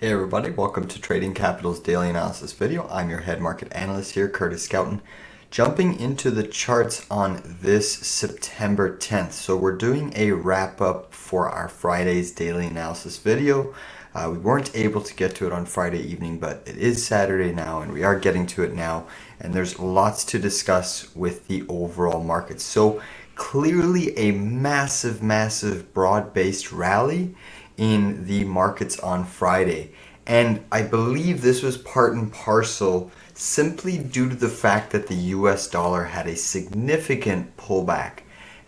Hey everybody, welcome to Trading Capital's daily analysis video. I'm your head market analyst here, Curtis Scouten. Jumping into the charts on this September 10th. So we're doing a wrap up for our Friday's daily analysis video. We weren't able to get to it on Friday evening, but it is Saturday now and we are getting to it now. And there's lots to discuss with the overall market. So clearly a massive broad-based rally in the markets on Friday. And I believe this was part and parcel simply due to the fact that the US dollar had a significant pullback.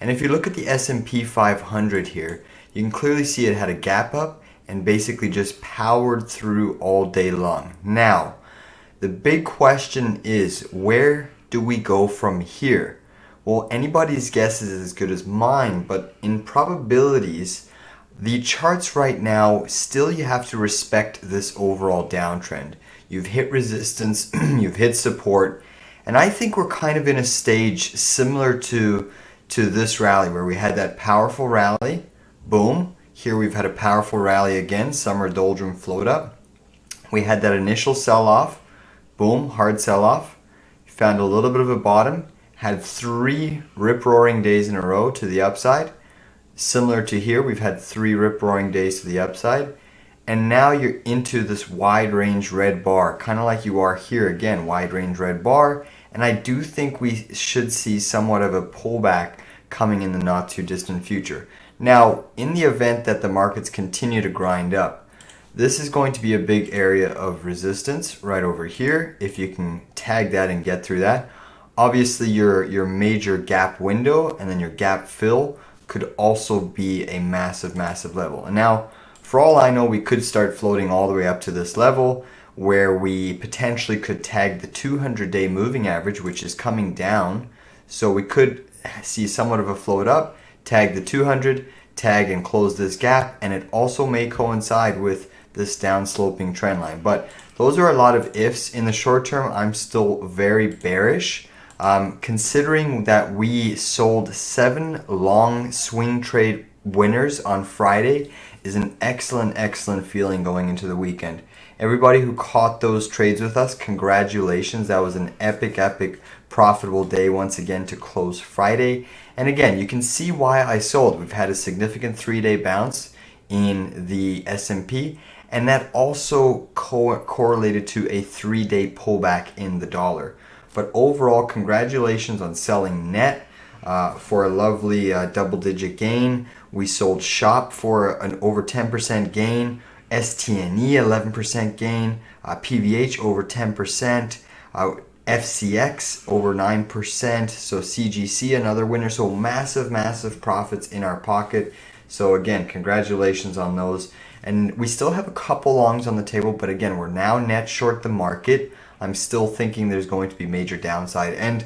And if you look at the S&P 500 here, you can clearly see it had a gap up and basically just powered through all day long. Now, the big question is, where do we go from here? Well, anybody's guess is as good as mine, but in probabilities, the charts right now, still you have to respect this overall downtrend. You've hit resistance, you've hit support, and I think we're kind of in a stage similar to this rally where we had that powerful rally, boom. Here we've had a powerful rally again, summer doldrum float up. We had that initial sell-off, boom, hard sell-off. Found a little bit of a bottom, had 3 rip-roaring days in a row to the upside. Similar to here, we've had 3 rip-roaring days to the upside. And now you're into this wide range red bar, kind of like you are here again, wide range red bar. And I do think we should see somewhat of a pullback coming in the not too distant future. Now, in the event that the markets continue to grind up, this is going to be a big area of resistance right over here. If you can tag that and get through that. Obviously your major gap window and then your gap fill could also be a massive level. And now, for all I know, we could start floating all the way up to this level where we potentially could tag the 200-day moving average, which is coming down. So we could see somewhat of a float up, tag the 200, tag and close this gap, and it also may coincide with this down sloping trend line. But those are a lot of ifs. In the short term, I'm still very bearish. Considering that we sold 7 long swing trade winners on Friday is an excellent feeling going into the weekend. Everybody who caught those trades with us, congratulations. That was an epic profitable day once again to close Friday. And again, you can see why I sold. We've had a significant 3-day bounce in the S&P, and that also correlated to a 3-day pullback in the dollar. But overall, congratulations on selling net for a lovely double-digit gain. We sold SHOP for an over 10% gain, STNE 11% gain, PVH over 10%, FCX over 9%, so CGC another winner. So massive profits in our pocket. So again, congratulations on those. And we still have a couple longs on the table, but again, we're now net short the market. I'm still thinking there's going to be major downside. And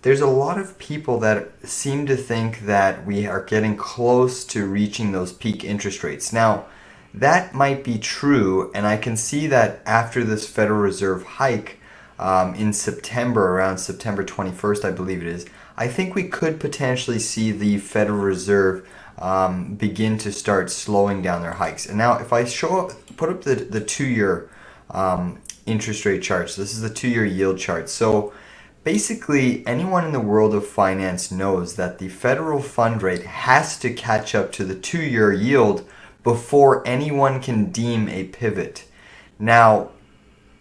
there's a lot of people that seem to think that we are getting close to reaching those peak interest rates. Now, that might be true, and I can see that after this Federal Reserve hike in September, around September 21st, I believe it is, I think we could potentially see the Federal Reserve begin to start slowing down their hikes. And now if I put up the 2-year interest rate charts, this is the 2-year yield chart. So basically anyone in the world of finance knows that the federal fund rate has to catch up to the 2-year yield before anyone can deem a pivot. Now,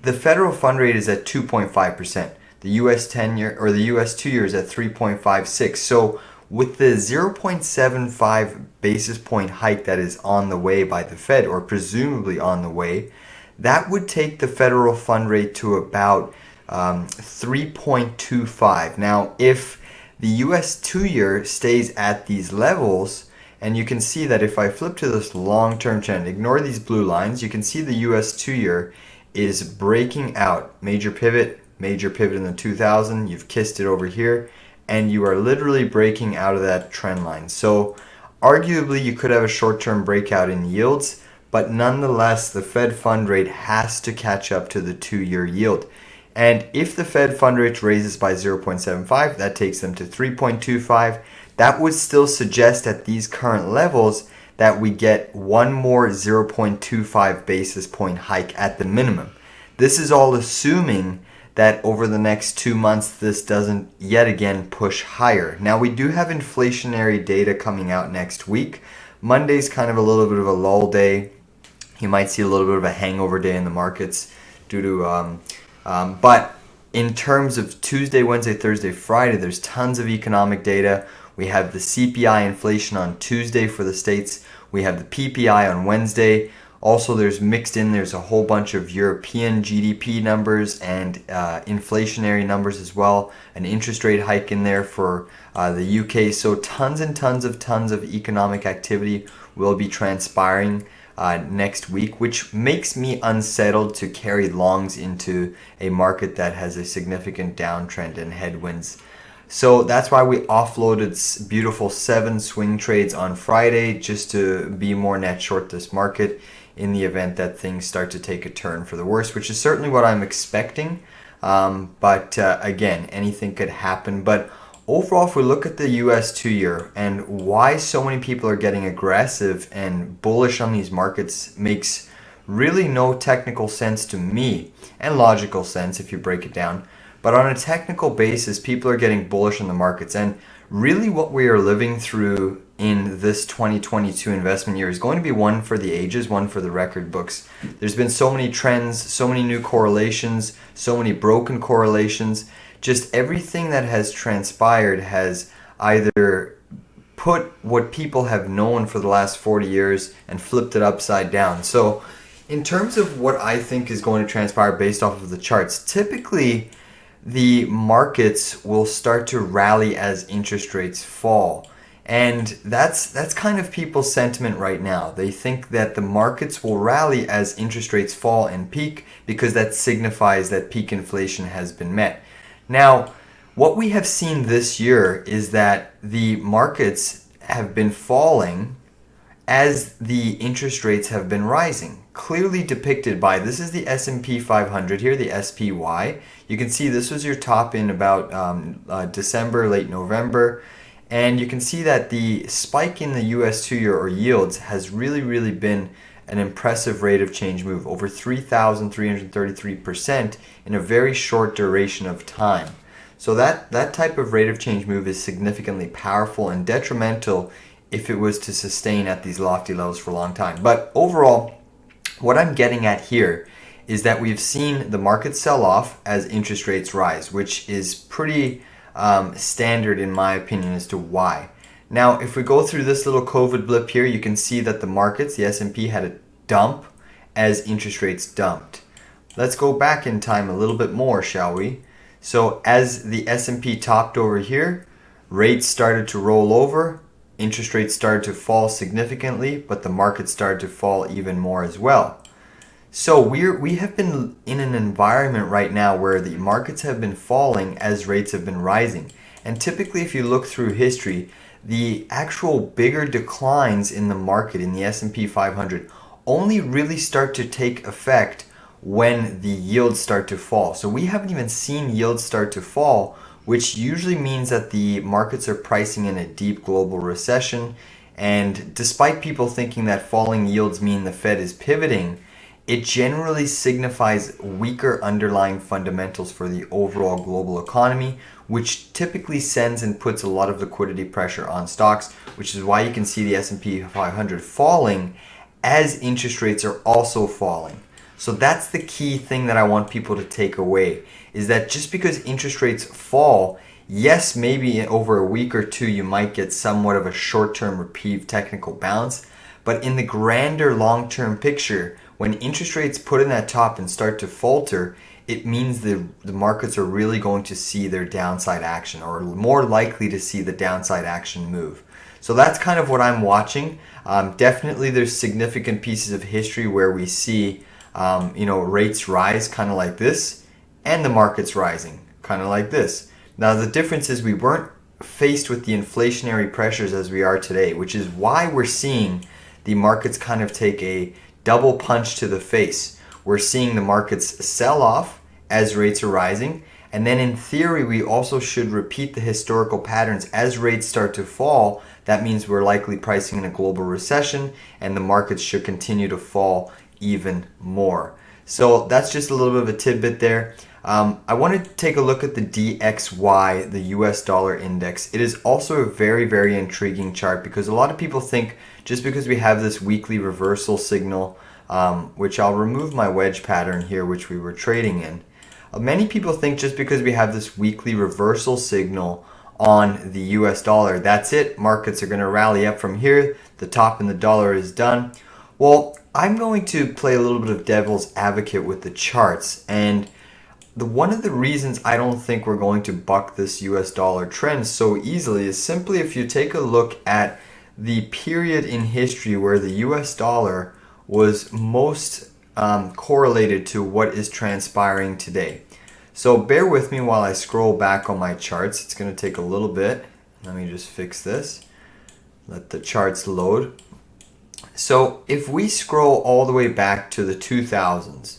the federal fund rate is at 2.5%. The US 10-year or the US 2-year is at 3.56. So with the 0.75 basis point hike that is on the way by the Fed, or presumably on the way, that would take the federal fund rate to about 3.25. Now, if the US 2-year stays at these levels, and you can see that if I flip to this long-term trend, ignore these blue lines, you can see the US 2-year is breaking out. Major pivot in the 2000, you've kissed it over here, and you are literally breaking out of that trend line. So arguably you could have a short-term breakout in yields, but nonetheless the Fed fund rate has to catch up to the 2-year yield. And if the Fed fund rate raises by 0.75, that takes them to 3.25. That would still suggest at these current levels that we get one more 0.25 basis point hike at the minimum. This is all assuming that over the next 2 months this doesn't yet again push higher. Now we do have inflationary data coming out next week. Monday's kind of a little bit of a lull day. You might see a little bit of a hangover day in the markets due to but in terms of Tuesday, Wednesday, Thursday, Friday, there's tons of economic data. We have the CPI inflation on Tuesday for the States. We have the PPI on Wednesday. Also, there's a whole bunch of European GDP numbers and inflationary numbers as well. An interest rate hike in there for the UK. So tons and tons of economic activity will be transpiring next week, which makes me unsettled to carry longs into a market that has a significant downtrend and headwinds. So that's why we offloaded beautiful 7 swing trades on Friday just to be more net short this market in the event that things start to take a turn for the worse, which is certainly what I'm expecting. But again, anything could happen. But overall, if we look at the US 2-year and why so many people are getting aggressive and bullish on these markets makes really no technical sense to me, and logical sense if you break it down. But on a technical basis, people are getting bullish on the markets. And really what we are living through in this 2022 investment year is going to be one for the ages, one for the record books. There's been so many trends, so many new correlations, so many broken correlations. Just everything that has transpired has either put what people have known for the last 40 years and flipped it upside down. So in terms of what I think is going to transpire based off of the charts, typically the markets will start to rally as interest rates fall. And that's kind of people's sentiment right now. They think that the markets will rally as interest rates fall and peak because that signifies that peak inflation has been met. Now, what we have seen this year is that the markets have been falling as the interest rates have been rising. Clearly depicted by, this is the S&P 500 here, the SPY. You can see this was your top in about December, late November. And you can see that the spike in the US 2-year or yields has really been an impressive rate of change move, over 3,333% in a very short duration of time. So that type of rate of change move is significantly powerful and detrimental if it was to sustain at these lofty levels for a long time. But overall, what I'm getting at here is that we've seen the market sell off as interest rates rise, which is pretty standard in my opinion as to why. Now, if we go through this little COVID blip here, you can see that the markets, the S&P, had a dump as interest rates dumped. Let's go back in time a little bit more, shall we? So as the S&P topped over here, rates started to roll over, interest rates started to fall significantly, but the market started to fall even more as well. So we have been in an environment right now where the markets have been falling as rates have been rising. And typically, if you look through history, the actual bigger declines in the market in the S&P 500 only really start to take effect when the yields start to fall. So we haven't even seen yields start to fall, which usually means that the markets are pricing in a deep global recession. And despite people thinking that falling yields mean the Fed is pivoting, it generally signifies weaker underlying fundamentals for the overall global economy, which typically sends and puts a lot of liquidity pressure on stocks, which is why you can see the S&P 500 falling as interest rates are also falling. So that's the key thing that I want people to take away, is that just because interest rates fall, yes, maybe over a week or two you might get somewhat of a short-term reprieve technical bounce, but in the grander long-term picture, when interest rates put in that top and start to falter, it means the markets are really going to see their downside action, or more likely to see the downside action move. So that's kind of what I'm watching. Definitely there's significant pieces of history where we see rates rise kind of like this, and the markets rising kind of like this. Now the difference is we weren't faced with the inflationary pressures as we are today, which is why we're seeing the markets kind of take a double punch to the face. We're seeing the markets sell off as rates are rising, and then in theory we also should repeat the historical patterns as rates start to fall. that means we're likely pricing in a global recession, and the markets should continue to fall even more. So that's just a little bit of a tidbit there. I want to take a look at the DXY, the US dollar index. It is also a very, very intriguing chart because a lot of people think just because we have this weekly reversal signal, which I'll remove my wedge pattern here, which we were trading in. Many people think just because we have this weekly reversal signal on the US dollar, that's it, markets are going to rally up from here, the top in the dollar is done. Well, I'm going to play a little bit of devil's advocate with the charts, and one of the reasons I don't think we're going to buck this US dollar trend so easily is simply if you take a look at the period in history where the US dollar was most correlated to what is transpiring today. So bear with me while I scroll back on my charts. It's going to take a little bit. Let me just fix this. Let the charts load. So if we scroll all the way back to the 2000s,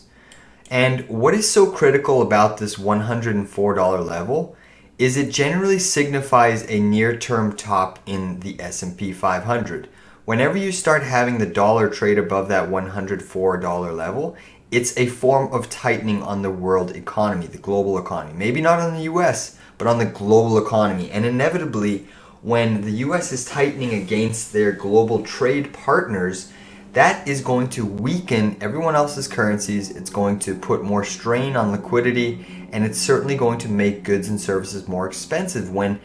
and what is so critical about this $104 level is it generally signifies a near-term top in the S&P 500. Whenever you start having the dollar trade above that $104 level, it's a form of tightening on the world economy, the global economy. Maybe not on the US, but on the global economy. And inevitably, when the US is tightening against their global trade partners, that is going to weaken everyone else's currencies. It's going to put more strain on liquidity, and it's certainly going to make goods and services more expensive when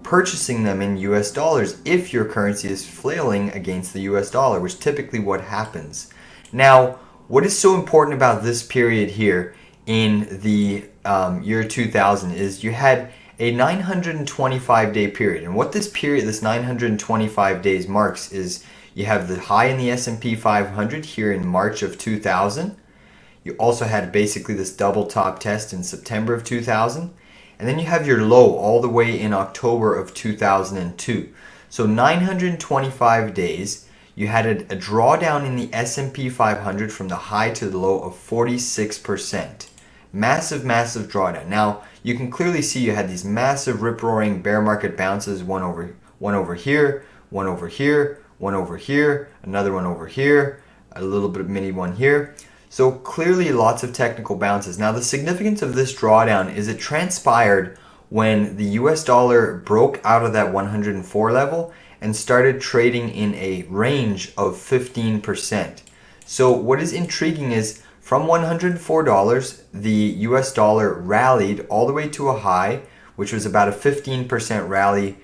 purchasing them in US dollars if your currency is flailing against the US dollar, which typically what happens. Now, what is so important about this period here in the year 2000 is you had a 925-day period. And what this period, this 925 days marks is you have the high in the S&P 500 here in March of 2000. You also had basically this double top test in September of 2000. And then you have your low all the way in October of 2002. So 925 days, you had a drawdown in the S&P 500 from the high to the low of 46%. Massive, massive drawdown. Now, you can clearly see you had these massive rip-roaring bear market bounces, one over here, one over here, one over here, another one over here, a little bit of mini one here. So clearly lots of technical bounces. Now the significance of this drawdown is it transpired when the US dollar broke out of that 104 level and started trading in a range of 15%. So what is intriguing is from $104, the US dollar rallied all the way to a high, which was about a 15% rally,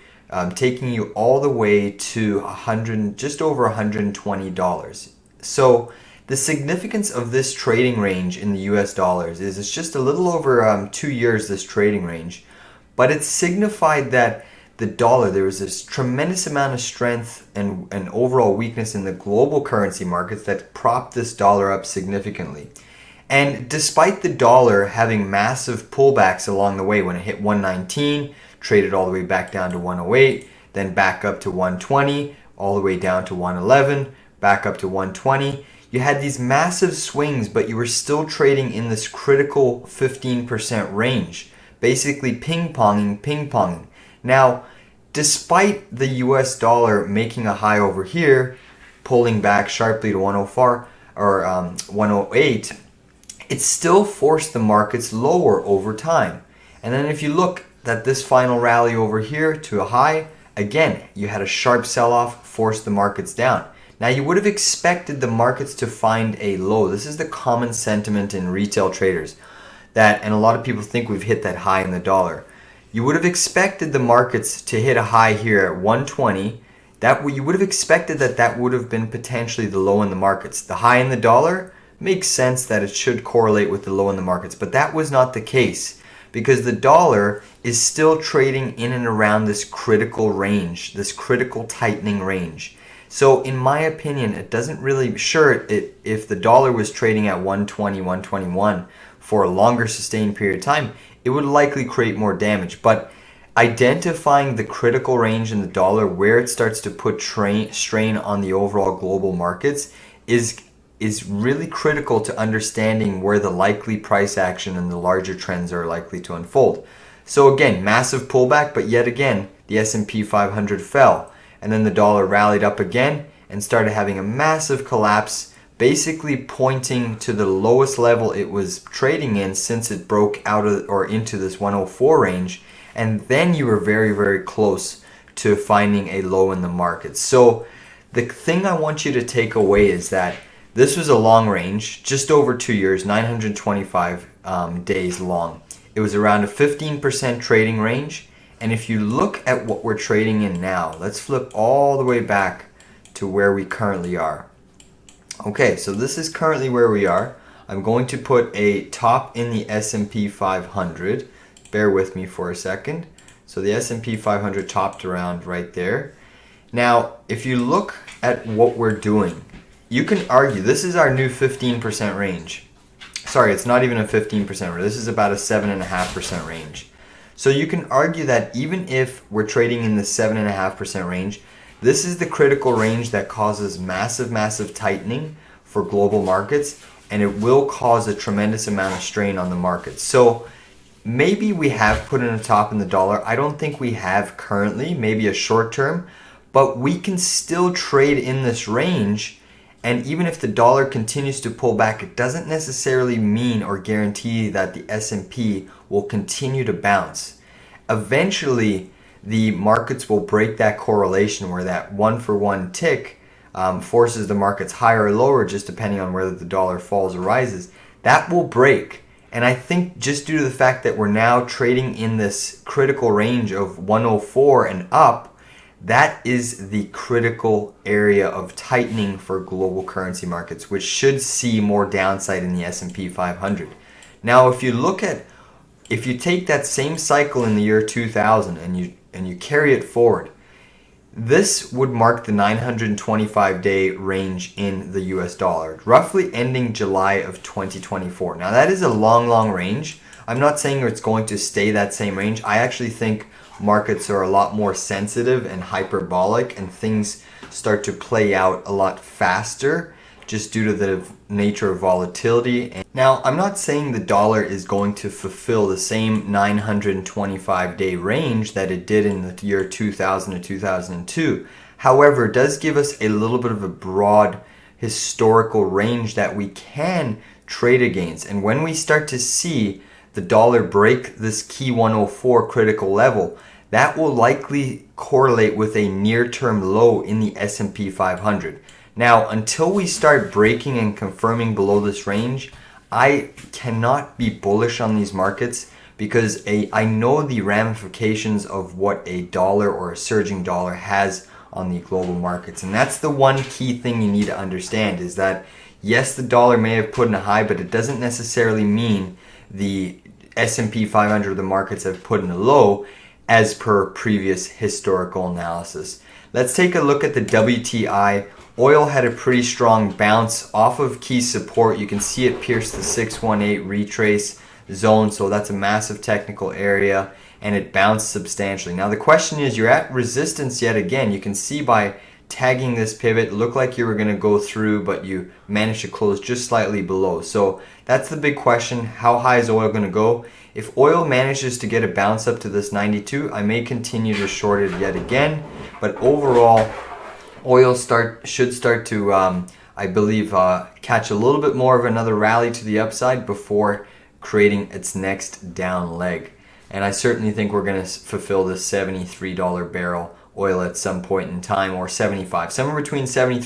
taking you all the way to just over $120. So the significance of this trading range in the US dollars is it's just a little over 2 years, this trading range, but it signified that the dollar, there was this tremendous amount of strength and overall weakness in the global currency markets that propped this dollar up significantly. And despite the dollar having massive pullbacks along the way, when it hit 119, traded all the way back down to 108, then back up to 120, all the way down to 111, back up to 120. You had these massive swings, but you were still trading in this critical 15% range, basically ping-ponging. Now, despite the US dollar making a high over here, pulling back sharply to 104 or 108, it still forced the markets lower over time. And then if you look at this final rally over here to a high, again, you had a sharp sell-off, forced the markets down. Now you would have expected the markets to find a low. This is the common sentiment in retail traders, and a lot of people think we've hit that high in the dollar. You would have expected the markets to hit a high here at 120. You would have expected that would have been potentially the low in the markets. The high in the dollar makes sense that it should correlate with the low in the markets, but that was not the case because the dollar is still trading in and around this critical range, this critical tightening range. So in my opinion, it doesn't really, if the dollar was trading at 120, 121 for a longer sustained period of time, it would likely create more damage. But identifying the critical range in the dollar where it starts to put strain on the overall global markets is really critical to understanding where the likely price action and the larger trends are likely to unfold. So again, massive pullback, but yet again, the S&P 500 fell. and then the dollar rallied up again and started having a massive collapse, basically pointing to the lowest level it was trading in since it broke out of or into this 104 range, and then you were very, very close to finding a low in the market. So the thing I want you to take away is that this was a long range, just over 2 years, 925 days long. It was around a 15% trading range, and if you look at what we're trading in now, let's flip all the way back to where we currently are. Okay, so this is currently where we are. I'm going to put a top in the S&P 500. Bear with me for a second. So the S&P 500 topped around right there. Now, if you look at what we're doing, you can argue this is our new 15% range. Sorry, it's not even a 15% range. This is about a 7.5% range. So you can argue that even if we're trading in the 7.5% range, this is the critical range that causes massive, massive tightening for global markets, and it will cause a tremendous amount of strain on the market. So maybe we have put in a top in the dollar. I don't think we have currently, maybe a short term, but we can still trade in this range. And even if the dollar continues to pull back, it doesn't necessarily mean or guarantee that the S&P will continue to bounce. Eventually, the markets will break that correlation where that one-for-one tick forces the markets higher or lower, just depending on whether the dollar falls or rises. That will break. And I think just due to the fact that we're now trading in this critical range of 104 and up, that is the critical area of tightening for global currency markets, which should see more downside in the S&P 500. Now, if you take that same cycle in the year 2000 and you carry it forward, this would mark the 925-day range in the US dollar, roughly ending July of 2024. Now, that is a long, long range. I'm not saying it's going to stay that same range. I actually think markets are a lot more sensitive and hyperbolic, and things start to play out a lot faster just due to the nature of volatility. Now, I'm not saying the dollar is going to fulfill the same 925-day range that it did in the year 2000 to 2002. However, it does give us a little bit of a broad historical range that we can trade against. And when we start to see the dollar break this key 104 critical level, that will likely correlate with a near-term low in the S&P 500. Now, until we start breaking and confirming below this range, I cannot be bullish on these markets because I know the ramifications of what a dollar or a surging dollar has on the global markets. And that's the one key thing you need to understand, is that yes, the dollar may have put in a high, but it doesn't necessarily mean the S&P 500 or the markets have put in a low as per previous historical analysis. Let's take a look at the WTI. Oil had a pretty strong bounce off of key support. You can see it pierce the 618 retrace zone, so that's a massive technical area, and it bounced substantially. Now the question is, you're at resistance yet again. You can see by tagging this pivot, it looked like you were going to go through, but you managed to close just slightly below. So that's the big question. How high is oil going to go? If oil manages to get a bounce up to this 92, I may continue to short it yet again, but overall, oil should start to, I believe, catch a little bit more of another rally to the upside before creating its next down leg. And I certainly think we're going to fulfill this $73 barrel oil at some point in time, or 75, somewhere between $73,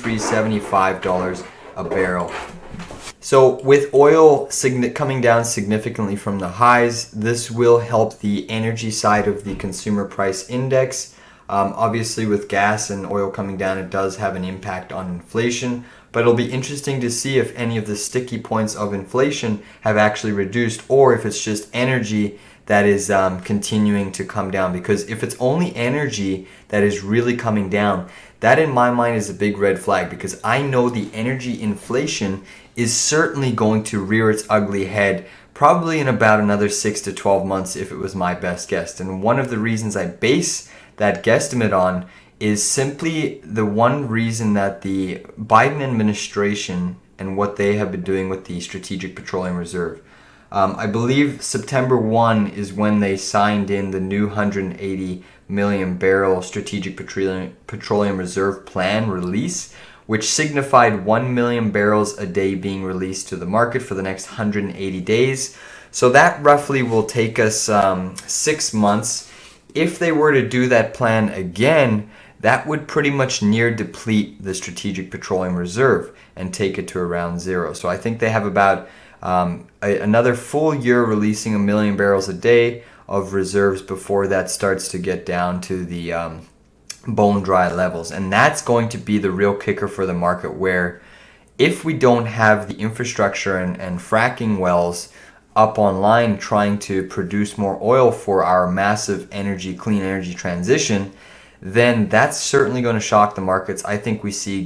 $75 a barrel. So with oil coming down significantly from the highs, this will help the energy side of the consumer price index. Obviously with gas and oil coming down, it does have an impact on inflation, but it'll be interesting to see if any of the sticky points of inflation have actually reduced, or if it's just energy that is continuing to come down. Because if it's only energy that is really coming down, that in my mind is a big red flag, because I know the energy inflation is certainly going to rear its ugly head probably in about another 6 to 12 months if it was my best guess. And one of the reasons I base that guesstimate on is simply the one reason that the Biden administration and what they have been doing with the Strategic Petroleum Reserve. I believe September 1 is when they signed in the new 180 million barrel strategic petroleum reserve plan release, which signified 1 million barrels a day being released to the market for the next 180 days. So that roughly will take us 6 months. If they were to do that plan again, that would pretty much near deplete the strategic petroleum reserve and take it to around zero. So I think they have about another full year releasing 1 million barrels a day of reserves before that starts to get down to the bone dry levels. And that's going to be the real kicker for the market, where if we don't have the infrastructure and fracking wells up online trying to produce more oil for our massive clean energy transition, then that's certainly going to shock the markets. I think we see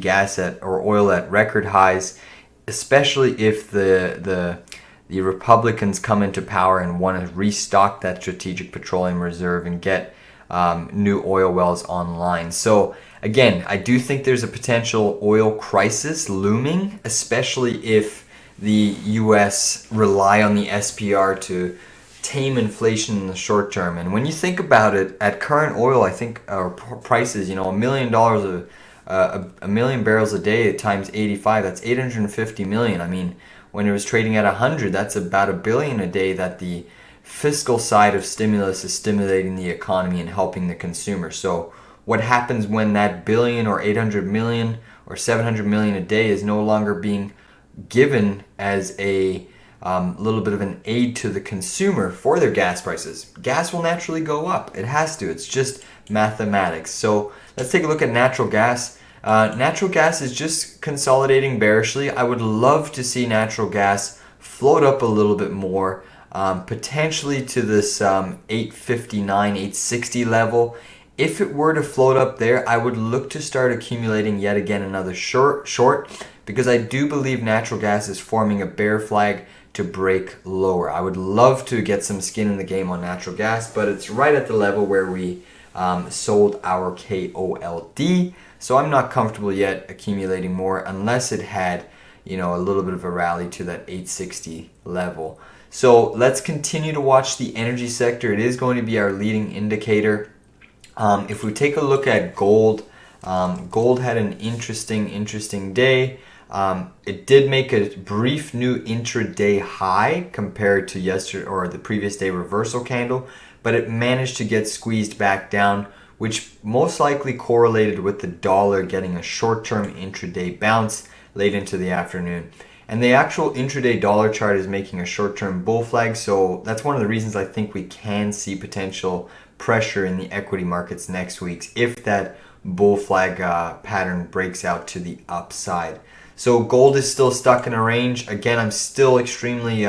oil at record highs, especially if the Republicans come into power and want to restock that strategic petroleum reserve and get new oil wells online. So again, I do think there's a potential oil crisis looming, especially if the US rely on the SPR to tame inflation in the short term. And when you think about it, at current oil, I think our prices, $1 million a million barrels a day times 85, that's 850 million. I mean, when it was trading at 100, that's about $1 billion a day that the fiscal side of stimulus is stimulating the economy and helping the consumer. So what happens when that billion or 800 million or 700 million a day is no longer being given as a little bit of an aid to the consumer for their gas prices? Gas will naturally go up. It has to. It's just mathematics. So let's take a look at natural gas. Natural gas is just consolidating bearishly. I would love to see natural gas float up a little bit more, potentially to this 859, 860 level. If it were to float up there, I would look to start accumulating yet again another short, because I do believe natural gas is forming a bear flag to break lower. I would love to get some skin in the game on natural gas, but it's right at the level where we sold our KOLD. So I'm not comfortable yet accumulating more unless it had, a little bit of a rally to that 860 level. So let's continue to watch the energy sector. It is going to be our leading indicator. If we take a look at gold, gold had an interesting day. It did make a brief new intraday high compared to yesterday or the previous day reversal candle, but it managed to get squeezed back down, which most likely correlated with the dollar getting a short-term intraday bounce late into the afternoon. And the actual intraday dollar chart is making a short-term bull flag, so that's one of the reasons I think we can see potential pressure in the equity markets next week if that bull flag pattern breaks out to the upside. So gold is still stuck in a range. Again, I'm still extremely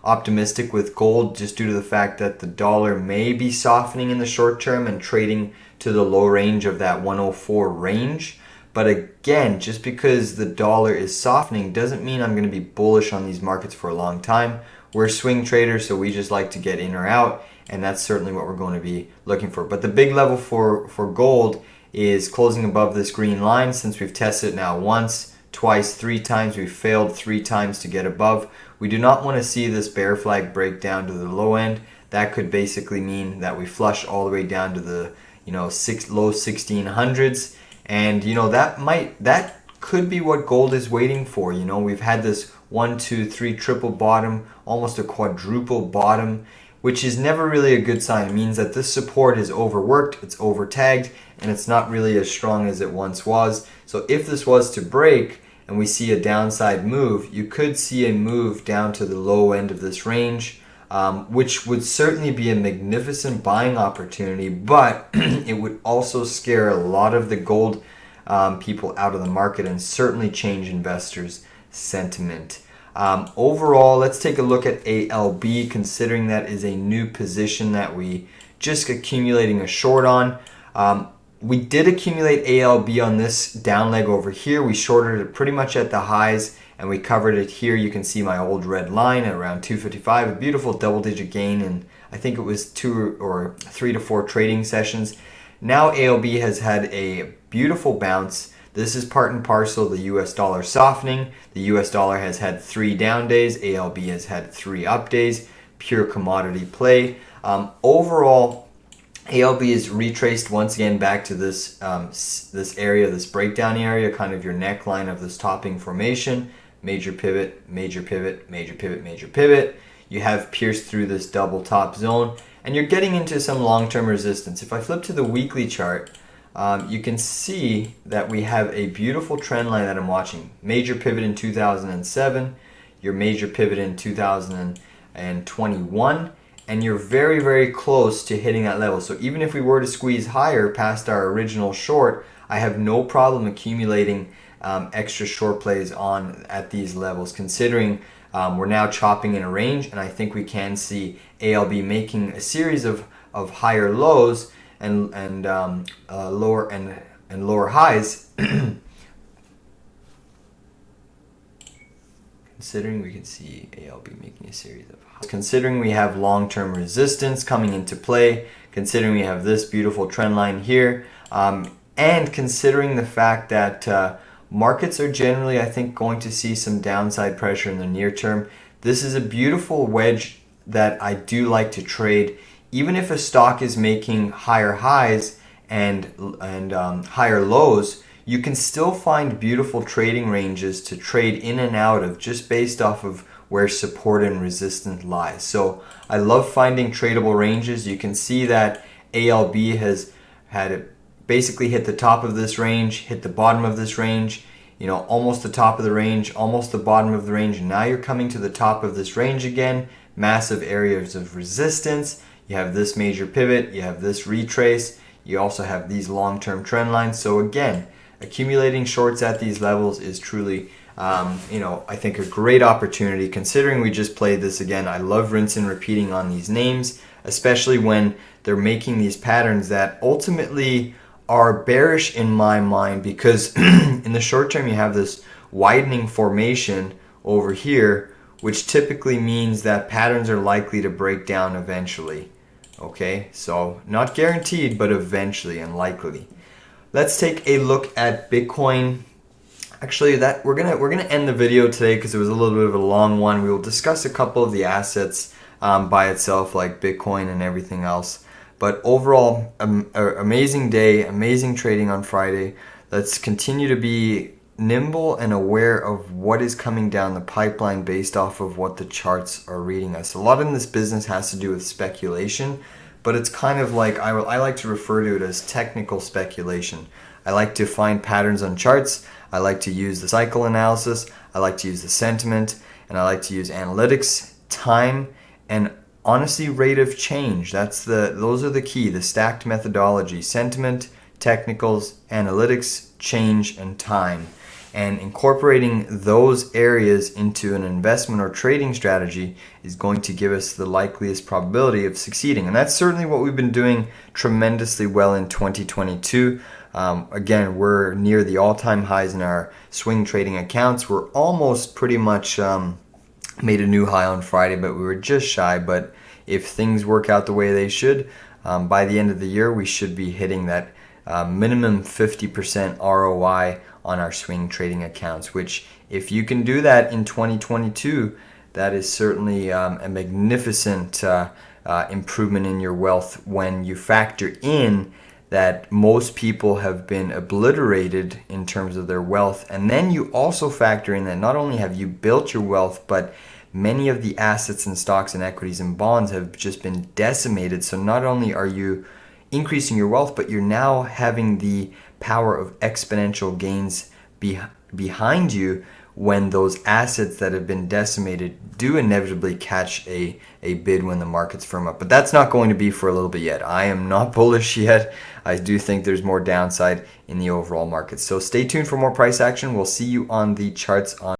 optimistic with gold just due to the fact that the dollar may be softening in the short term and trading to the low range of that 104 range. But again, just because the dollar is softening doesn't mean I'm going to be bullish on these markets for a long time. We're swing traders, so we just like to get in or out, and that's certainly what we're going to be looking for. But the big level for gold is closing above this green line. Since we've tested it now once, twice, 3 times, we've failed 3 times to get above. We do not want to see this bear flag break down to the low end. That could basically mean that we flush all the way down to the low 1600s, and that could be what gold is waiting for. We've had this 1, 2, 3 triple bottom, almost a quadruple bottom, which is never really a good sign. It means that this support is overworked, it's overtagged, and it's not really as strong as it once was. So if this was to break and we see a downside move, you could see a move down to the low end of this range, which would certainly be a magnificent buying opportunity, but it would also scare a lot of the gold people out of the market and certainly change investors' sentiment. Overall, let's take a look at ALB, considering that is a new position that we just accumulating a short on. We did accumulate ALB on this down leg over here. We shorted it pretty much at the highs and we covered it here. You can see my old red line at around 255, a beautiful double-digit gain, and I think it was 2 or 3 to 4 trading sessions. Now ALB has had a beautiful bounce. This is part and parcel the US dollar softening. The US dollar has had 3 down days. ALB has had 3 up days. Pure commodity play. Overall, ALB is retraced once again back to this this area, this breakdown area, kind of your neckline of this topping formation. Major pivot, major pivot, major pivot, major pivot. You have pierced through this double top zone, and you're getting into some long-term resistance. If I flip to the weekly chart, you can see that we have a beautiful trend line that I'm watching. Major pivot in 2007, your major pivot in 2021, and you're very, very close to hitting that level. So even if we were to squeeze higher past our original short, I have no problem accumulating extra short plays on at these levels, considering we're now chopping in a range, and I think we can see ALB making a series of higher lows and lower highs. Considering we can see ALB making a series of highs. Considering we have long-term resistance coming into play, considering we have this beautiful trend line here, and considering the fact that markets are generally, I think, going to see some downside pressure in the near term, this is a beautiful wedge that I do like to trade. Even if a stock is making higher highs and higher lows, you can still find beautiful trading ranges to trade in and out of just based off of where support and resistance lies. So I love finding tradable ranges. You can see that ALB has had it basically hit the top of this range, hit the bottom of this range, you know, almost the top of the range, almost the bottom of the range, and now you're coming to the top of this range again. Massive areas of resistance. You have this major pivot, you have this retrace, you also have these long-term trend lines. So again, accumulating shorts at these levels is truly, you know, I think a great opportunity. Considering we just played this again, I love rinse and repeating on these names, especially when they're making these patterns that ultimately are bearish in my mind, because in the short term you have this widening formation over here, which typically means that patterns are likely to break down eventually. Okay, so not guaranteed, but eventually and likely. Let's take a look at Bitcoin. Actually, that we're gonna end the video today because it was a little bit of a long one. We will discuss a couple of the assets by itself, like Bitcoin and everything else. But overall, amazing day, amazing trading on Friday. Let's continue to be nimble and aware of what is coming down the pipeline based off of what the charts are reading us. A lot in this business has to do with speculation, but it's kind of like, I like to refer to it as technical speculation. I like to find patterns on charts. I like to use the cycle analysis. I like to use the sentiment, and I like to use analytics, time, and honestly, rate of change. Those are the key, the stacked methodology: sentiment, technicals, analytics, change, and time. And incorporating those areas into an investment or trading strategy is going to give us the likeliest probability of succeeding. And that's certainly what we've been doing tremendously well in 2022. Again, we're near the all-time highs in our swing trading accounts. We're almost pretty much made a new high on Friday, but we were just shy. But if things work out the way they should, by the end of the year, we should be hitting that minimum 50% ROI on our swing trading accounts, which if you can do that in 2022, that is certainly a magnificent improvement in your wealth when you factor in that most people have been obliterated in terms of their wealth. And then you also factor in that not only have you built your wealth, but many of the assets and stocks and equities and bonds have just been decimated. So not only are you increasing your wealth, but you're now having the power of exponential gains behind you when those assets that have been decimated do inevitably catch a bid when the markets firm up. But that's not going to be for a little bit yet. I am not bullish yet. I do think there's more downside in the overall market. So stay tuned for more price action. We'll see you on the charts on